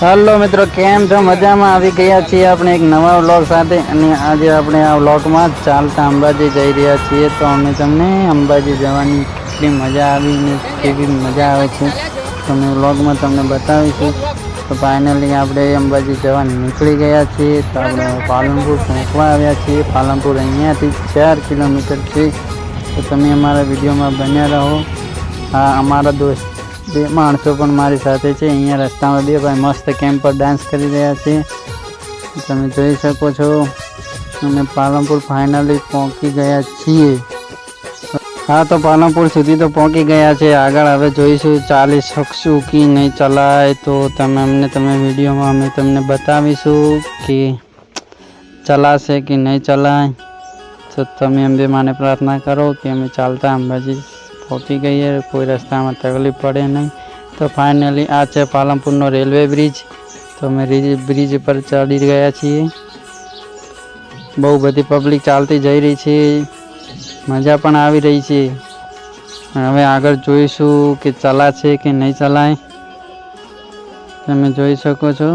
Hello मित्रों, केम छो? मजा में આવી ગયા છીએ આપણે એક નવા વ્લોગ સાથે। અને આજે આપણે આ વ્લોગમાં ચાલતા અંબાજી જઈ રહ્યા છીએ। તો અમે તમને અંબાજી જવાની કેટલી મજા આવી ને કેવી મજા આવે છે તમે વ્લોગમાં તમને બતાવીશું। તો ફાઇનલી આપણે અંબાજી જવા નીકળી ગયા છીએ। તો આપણે પાલનપુર પહોંચવા આવ્યા છીએ। પાલનપુર અહીંયાથી 4 કિલોમીટર છે। તો તમે અમારા વિડીયોમાં બન્યા રહો। હા, અમારા દોસ્ત બે માણસો પણ મારી સાથે છે। અહીંયા રસ્તામાં બે ભાઈ મસ્ત કેમ્પ પર ડાન્સ કરી રહ્યા છે, તમે જોઈ શકો છો। અને પાલનપુર ફાઇનલી પહોંચી ગયા છીએ। હા, તો પાલનપુર સુધી તો પહોંચી ગયા છે। આગળ હવે જોઈશું ચાલી શકશું કે નહીં ચલાય। તો તમે વિડીયોમાં અમે તમને બતાવીશું કે ચલાશે કે નહીં ચલાય। તો તમે અંબે માને પ્રાર્થના કરો કે અમે ચાલતા અંબાજી પહોંચી ગઈએ, કોઈ રસ્તામાં તકલીફ પડે નહીં। તો ફાઇનલી આ છે પાલનપુરનો રેલવે બ્રિજ। તો અમે બ્રિજ પર ચડી ગયા છીએ। બહુ બધી પબ્લિક ચાલતી જઈ રહી છે, મજા પણ આવી રહી છે। હવે આગળ જોઈશું કે ચલાશે કે નહીં ચલાય, તમે જોઈ શકો છો।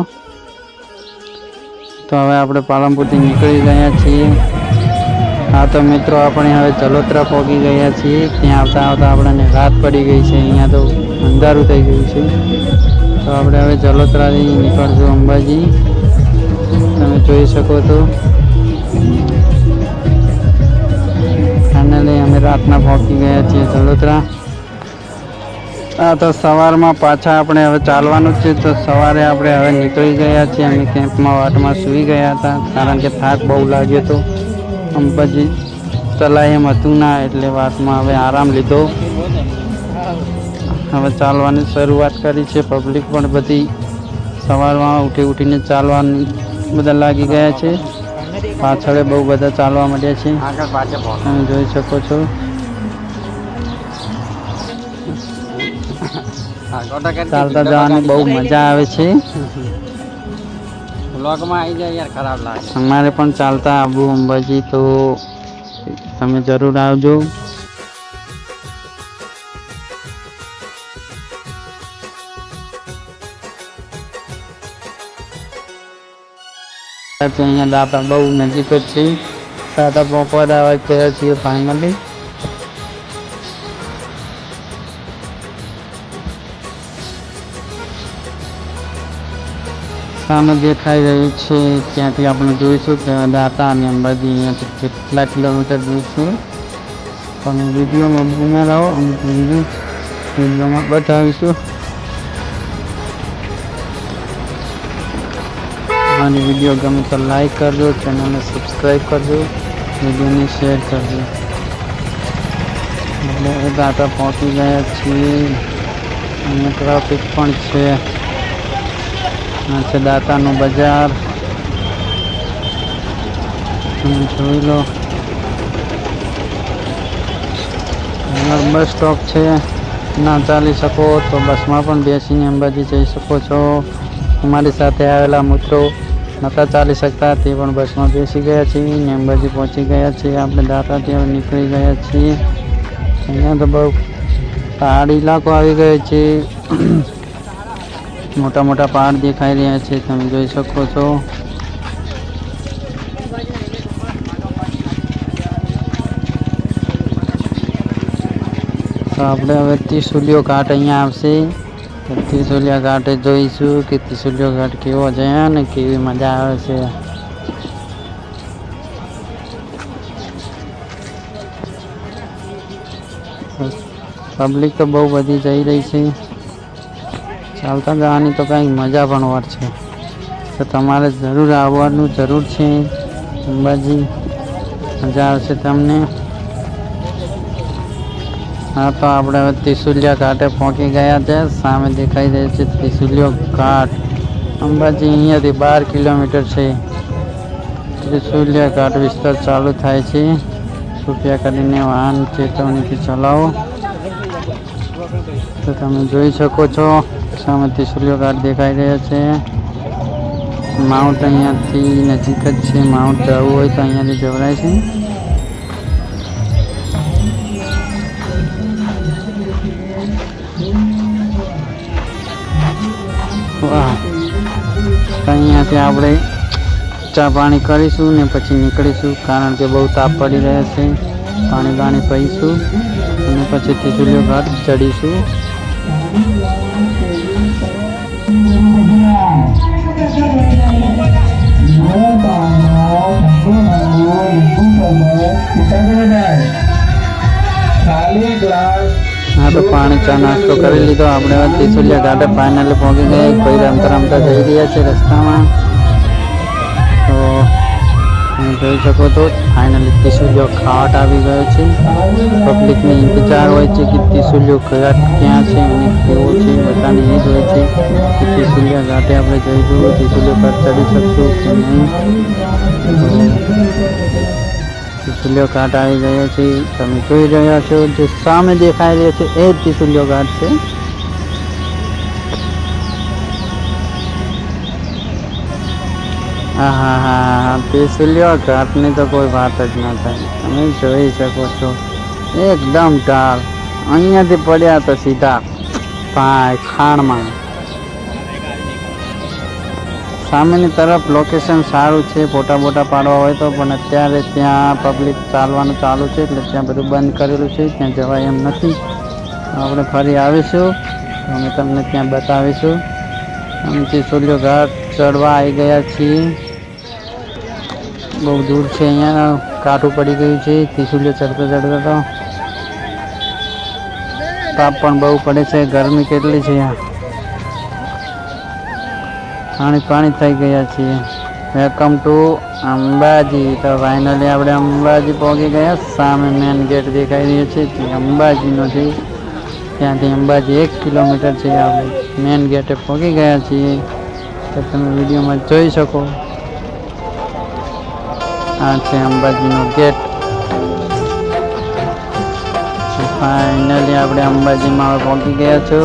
તો હવે આપણે પાલનપુરથી નીકળી ગયા છીએ। હા, તો મિત્રો આપણે હવે જલોત્રા પહોંચી ગયા છીએ। ત્યાં આવતા આવતા આપણને રાત પડી ગઈ છે, અહીંયા તો અંધારું થઈ ગયું છે। તો આપણે હવે જલોત્રાથી નીકળશું અંબાજી, તમે જોઈ શકો છો। ફાઇનલી અમે રાતના પહોંચી ગયા છીએ જલોત્રા। આ તો સવારમાં પાછા આપણે હવે ચાલવાનું છે। તો સવારે આપણે હવે નીકળી ગયા છીએ। અમે કેમ્પમાં વાટમાં સૂઈ ગયા હતા, કારણ કે થાક બહુ લાગ્યો હતો। અંબાજી ચલાય એમ હતું ના, એટલે વાતમાં હવે આરામ લીધો। હવે ચાલવાની શરૂઆત કરી છે। પબ્લિક પણ બધી સવારમાં ઉઠીને ચાલવાની બધા લાગી ગયા છે। પાછળ બહુ બધા ચાલવા માંડ્યા છે, તમે જોઈ શકો છો। ચાલતા જવાની બહુ મજા આવે છે। અમારે પણ ચાલતા આવવું અંબાજી, તો તમે જરૂર આવજો। અહીંયા દાતા બહુ નજીક જ છે। દાતા પહોંચવા આવે ગયા છીએ ફાઇનલી। સામે દેખાઈ રહ્યું છે, ત્યાંથી આપણે જોઈશું કે દાતા અને અંબાજી અહીંયાથી કેટલા કિલોમીટર દૂર છે। તમે વિડીયોમાં બન્યા રહો, અમે વિડીયોમાં બતાવીશું। અને વિડીયો ગમે તો લાઈક કરજો, ચેનલને સબસ્ક્રાઈબ કરજો, વિડીયોને શેર કરજો। એટલે દાતા પહોંચી ગયા છીએ, અને ટ્રાફિક પણ છે। આ છે દાતાનું બજાર, તમે જોઈ લો। બસ સ્ટોપ છે, ના ચાલી શકો તો બસમાં પણ બેસીને અંબાજી જઈ શકો છો। અમારી સાથે આવેલા મિત્રો નહોતા ચાલી શકતા, તે પણ બસમાં બેસી ગયા છીએ ને અંબાજી પહોંચી ગયા છીએ। આપણે દાતાથી હવે નીકળી ગયા છીએ। અહીંયા તો બહુ પહાડી ઇલાકો આવી ગયો છે, મોટા મોટા પહાડ દેખાઈ રહ્યા છે, તમે જોઈ શકો છો। તો આપણે હવે ત્રિશુલિયો ઘાટ અહીંયા આવશે। તો ત્રિશુલિયા ઘાટે જોઈશું કે ત્રિશુલિયો ઘાટ કેવો છે અને કેવી મજા આવે છે। પબ્લિક તો બહુ બધી જઈ રહી છે। ચાલતા જવાની તો કંઈક મજા પણ વાર છે। તો તમારે જરૂર આવવાનું જરૂર છે અંબાજી, મજા આવશે તમને। હા, તો આપણે હવે ત્રિશુલિયા ઘાટે પહોંચી ગયા છે। સામે દેખાઈ રહ્યું છે ત્રિશુલિયો ઘાટ। અંબાજી અહીંયાથી 12 કિલોમીટર છે। ત્રિશુલિયા ઘાટ વિસ્તાર ચાલુ થાય છે। કૃપયા કરીને વાહન ચેતવણીથી ચલાવો। તો તમે જોઈ શકો છો, સામે ત્રિશુલિયો ઘાટ દેખાઈ રહ્યા છે। માઉન્ટ અહીંયાથી નજીક જ છે, માઉન્ટ જવું હોય તો અહીંયાથી જવરાય છે। વાહ, તો અહીંયાથી આપણે ચા પાણી કરીશું ને પછી નીકળીશું, કારણ કે બહુ તાપ પડી રહ્યો છે. પાણી પીશું અને પછી ત્રિશુલિયો ઘાટ ચડીશું. હા, તો પાણી ચા નાસ્તો કરી લીધો આપણે. ત્રિશુલિયા ઘાટે ફાઇનલી પહોંચી ગયા. ભાઈ રમતા રમતા જઈ રહ્યા છે રસ્તામાં. તો તમે જોઈ શકો તો ફાઇનલી ત્રિશુલિયો ઘાટ આવી ગયો છે. પબ્લિકને ઇંતજાર હોય છે કે ત્રિશુલિયો ઘાટ ક્યાં છે અને કેવો છે, બધાને એ જ હોય છે કે ત્રિશુલિયા ઘાટે આપણે જઈશું, ત્રિશુલિયો ઘાટ ચડી શકશું કે નહીં. ત્રિશુલિયો ઘાટ આવી ગયો છે. તમે જોઈ રહ્યા છો જે સામે દેખાઈ રહ્યો છે એ જ ત્રિશુલિયો ઘાટ છે. હા, ત્રિશુલિયો ઘાટની તો કોઈ વાત જ ના થાય. તમે જોઈ શકો છો એકદમ ઢાળ. અહીંયાથી પડ્યા તો સીધા ખાણમાં. સામેની તરફ લોકેશન સારું છે ફોટા બોટા પાડવા હોય તો, પણ અત્યારે ત્યાં પબ્લિક ચાલવાનું ચાલુ છે એટલે ત્યાં બધું બંધ કરેલું છે, ત્યાં જવાય એમ નથી. આપણે ફરી આવીશું તો અમે તમને ત્યાં બતાવીશું. અમે ત્રિશુલિયો ઘાટ ચડવા આવી ગયા છીએ. બહુ દૂર છે, અહીંયા કાઠું પડી ગયું છે ત્રિશુલિયો ચડતા તો. તાપ પણ બહુ પડે છે, ગરમી કેટલી છે. પાણી થઈ ગયા છીએ. Welcome to Ambaji. તો ફાઇનલી આપણે અંબાજી પહોંચી ગયા. સામે મેન ગેટ દેખાઈ રહ્યો છે તે અંબાજીનો છે. ત્યાંથી અંબાજી 1 કિલોમીટર છે. આપણે મેન ગેટે પહોંચી ગયા છીએ, તો તમે વિડીયોમાં જોઈ શકો. આ છે અંબાજીનો ગેટ. ફાઇનલી આપણે અંબાજીમાં હવે પહોંચી ગયા છો.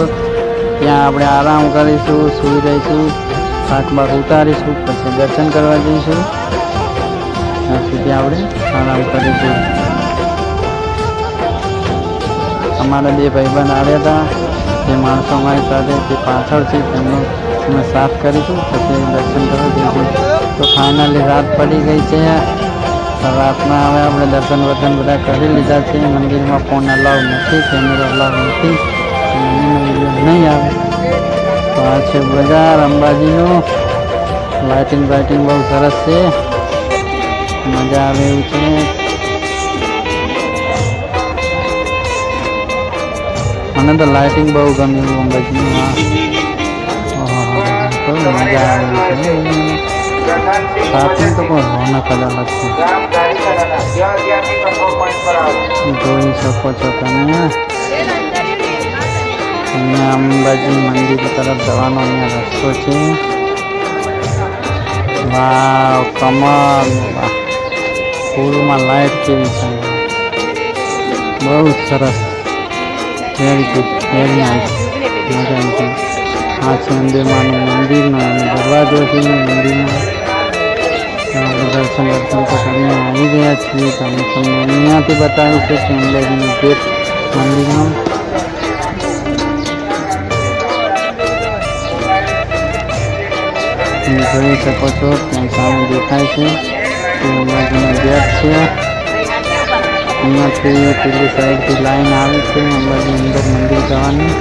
ત્યાં આપણે આરામ કરીશું, સૂઈ રહીશું, થાક ઉતારીશું, પછી દર્શન કરવા જઈશું. ત્યાં સુધી આપણે આરામ કરીશું. અમારા 2 ભાઈબંધ આવ્યા હતા, જે માણસો અમારી સાથે તે પાછળ છે, તેમનો અમે સાફ કરીશું, પછી દર્શન કરવા જઈશું. તો ફાઇનલી રાત પડી ગઈ છે. રાતના હવે આપણે દર્શન બધા કરી લીધા છે. મંદિરમાં ફોન અલાઉ નથી, કેમેરો અલાઉ નથી, મંદિરનો વિડીયો નહીં આવે. તો આ છે બજાર અંબાજીનું. લાઇટિંગ બહુ સરસ છે, મજા આવે એવું છે. મને તો લાઇટિંગ બહુ ગમ્યું અંબાજીનું. મજા આવે એવું છે. સાથે તો કોઈ રોનક જ અલગ છે. જોઈ શકો છો તમે. અહીંયા અંબાજી મંદિર તરફ જવાનો અહીંયા રસ્તો છે. વાવ, કમાલ. ફૂલમાં લાઇટ કેવી છે, બહુ સરસ. Very good, very nice. મજા આવી છે. આ છે અંબેમાનું મંદિરનો દરવાજો છે. મંદિરમાં દર્શન તો કરીને આવી ગયા છીએ. તમે તમને અહીંયાથી બતાવીશું કે અંબાજીનું ગેટ મંદિરનો. તમે જોઈ શકો છો ત્યાં સામે દેખાય છે તે અંબાજીનો ગેટ છે. અહીંયાથી પેલી સાઈડથી લાઈન આવે છે અંબાજી અંદર મંદિર જવાની.